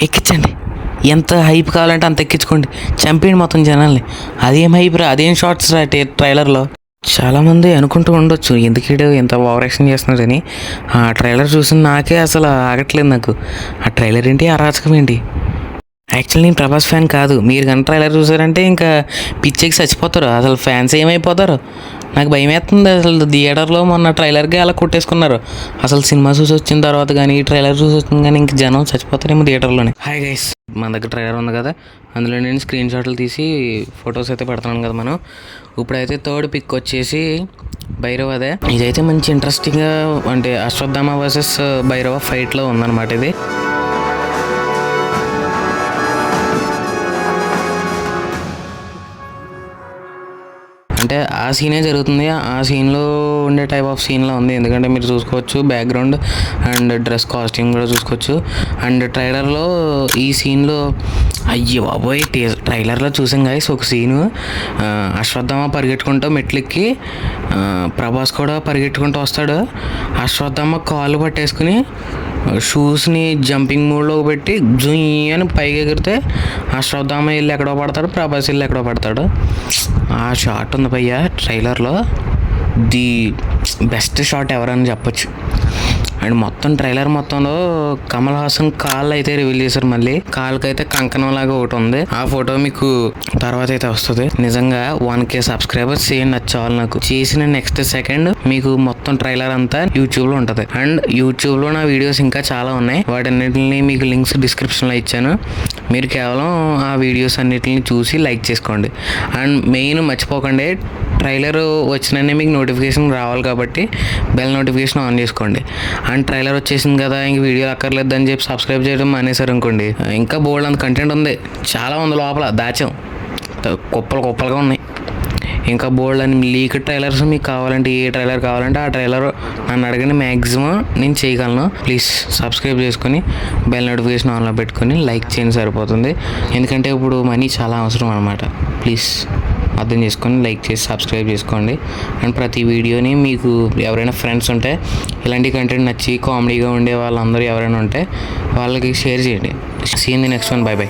ఎక్కించండి, ఎంత హైప్ కావాలంటే అంత ఎక్కించుకోండి, చంపేయండి మొత్తం జనాల్ని. అదేం హైప్ రా, అదేం షార్ట్స్ రా ట్రైలర్లో. చాలామంది అనుకుంటూ ఉండొచ్చు ఎందుకు ఎంత ఓవర్ యాక్షన్ చేస్తున్నారని. ఆ ట్రైలర్ చూసి నాకే అసలు ఆగట్లేదు. నాకు ఆ ట్రైలర్ ఏంటి, అరాచకం ఏంటి. యాక్చువల్లీ నేను ప్రభాస్ ఫ్యాన్ కాదు. మీరు కానీ ట్రైలర్ చూసారంటే ఇంకా పిచ్చెక్కి చచ్చిపోతారు. అసలు ఫ్యాన్స్ ఏమైపోతారు. నాకు భయం వేస్తుంది అసలు. థియేటర్లో మొన్న ట్రైలర్కి అలా కొట్టేసుకున్నారు. అసలు సినిమా చూసి వచ్చిన తర్వాత కానీ ట్రైలర్ చూసి వచ్చింది కానీ ఇంక జనం చచ్చిపోతారేమో థియేటర్లోనే. హాయ్ గైస్, మన దగ్గర ట్రైలర్ ఉంది కదా, అందులో నేను స్క్రీన్ షాట్లు తీసి ఫొటోస్ అయితే పెడుతున్నాను కదా మనం. ఇప్పుడైతే థర్డ్ పిక్ వచ్చేసి భైరవ్. అదే ఇదైతే మంచి ఇంట్రెస్టింగ్గా, అంటే అశ్వత్థామ వర్సెస్ భైరవ ఫైట్లో ఉందన్నమాట ఇది. అంటే ఆ సీనే జరుగుతుంది, ఆ సీన్లో ఉండే టైప్ ఆఫ్ సీన్లో ఉంది. ఎందుకంటే మీరు చూసుకోవచ్చు బ్యాక్గ్రౌండ్ అండ్ డ్రెస్ కాస్ట్యూమ్ కూడా చూసుకోవచ్చు. అండ్ ట్రైలర్లో ఈ సీన్లో అయ్యో బాబోయ్, ట్రైలర్లో చూసాం గాయస్ ఒక సీను. అశ్వత్థామ పరిగెట్టుకుంటూ మెట్లెక్కి ప్రభాస్ కూడా పరిగెట్టుకుంటూ వస్తాడు. అశ్వత్థామ కాళ్ళు పట్టేసుకుని షూస్ని జంపింగ్ మోడ్లో పెట్టి జుయ్ అని పైకి ఎగిరితే అశ్వత్థామ వెళ్ళి ఎక్కడో పడతాడు, ప్రభాస్ వెళ్ళి ఎక్కడో పడతాడు. ఆ షాట్ ఉంది భయ్య ట్రైలర్లో, ది బెస్ట్ షాట్ ఎవరని చెప్పొచ్చు. అండ్ మొత్తం ట్రైలర్ మొత్తంలో కమల్ హాసన్ కాళ్ళు అయితే రివీల్ చేశారు. మళ్ళీ కాళ్ళకైతే కంకణం లాగా ఒకటి ఉంది. ఆ ఫోటో మీకు తర్వాత అయితే వస్తుంది. నిజంగా 1K సబ్స్క్రైబర్స్ చేయండి, నచ్చాలి నాకు. చేసిన నెక్స్ట్ సెకండ్ మీకు మొత్తం ట్రైలర్ అంతా యూట్యూబ్లో ఉంటుంది. అండ్ యూట్యూబ్లో నా వీడియోస్ ఇంకా చాలా ఉన్నాయి, వాటన్నిటిని మీకు లింక్స్ డిస్క్రిప్షన్లో ఇచ్చాను. మీరు కేవలం ఆ వీడియోస్ అన్నిటిని చూసి లైక్ చేసుకోండి. అండ్ మెయిన్ మర్చిపోకండి, ట్రైలర్ వచ్చిననే మీకు నోటిఫికేషన్ రావాలి కాబట్టి బెల్ నోటిఫికేషన్ ఆన్ చేసుకోండి. అండ్ ట్రైలర్ వచ్చేసింది కదా ఇంక వీడియో అక్కర్లేదు అని చెప్పి సబ్స్క్రైబ్ చేయడం మానేశారు అనుకోండి, ఇంకా బోల్డ్ అంత కంటెంట్ ఉంది, చాలా ఉంది లోపల దాచాం, కుప్పలుగా ఉన్నాయి. ఇంకా బోల్డ్ అని లీక్ ట్రైలర్స్ మీకు కావాలంటే, ఏ ట్రైలర్ కావాలంటే ఆ ట్రైలర్ నన్ను అడగండి, మ్యాక్సిమం నేను చేయగలను. ప్లీజ్ సబ్స్క్రైబ్ చేసుకొని బెల్ నోటిఫికేషన్ ఆన్లో పెట్టుకొని లైక్ చేయండి సరిపోతుంది. ఎందుకంటే ఇప్పుడు మనీ చాలా అవసరం అనమాట. ప్లీజ్ అర్థం చేసుకొని లైక్ చేసి సబ్స్క్రైబ్ చేసుకోండి. అండ్ ప్రతి వీడియోని మీకు ఎవరైనా ఫ్రెండ్స్ ఉంటే, ఇలాంటి కంటెంట్ నచ్చి కామెడీగా ఉండే వాళ్ళందరూ ఎవరైనా ఉంటే వాళ్ళకి షేర్ చేయండి. See in the next one. Bye by.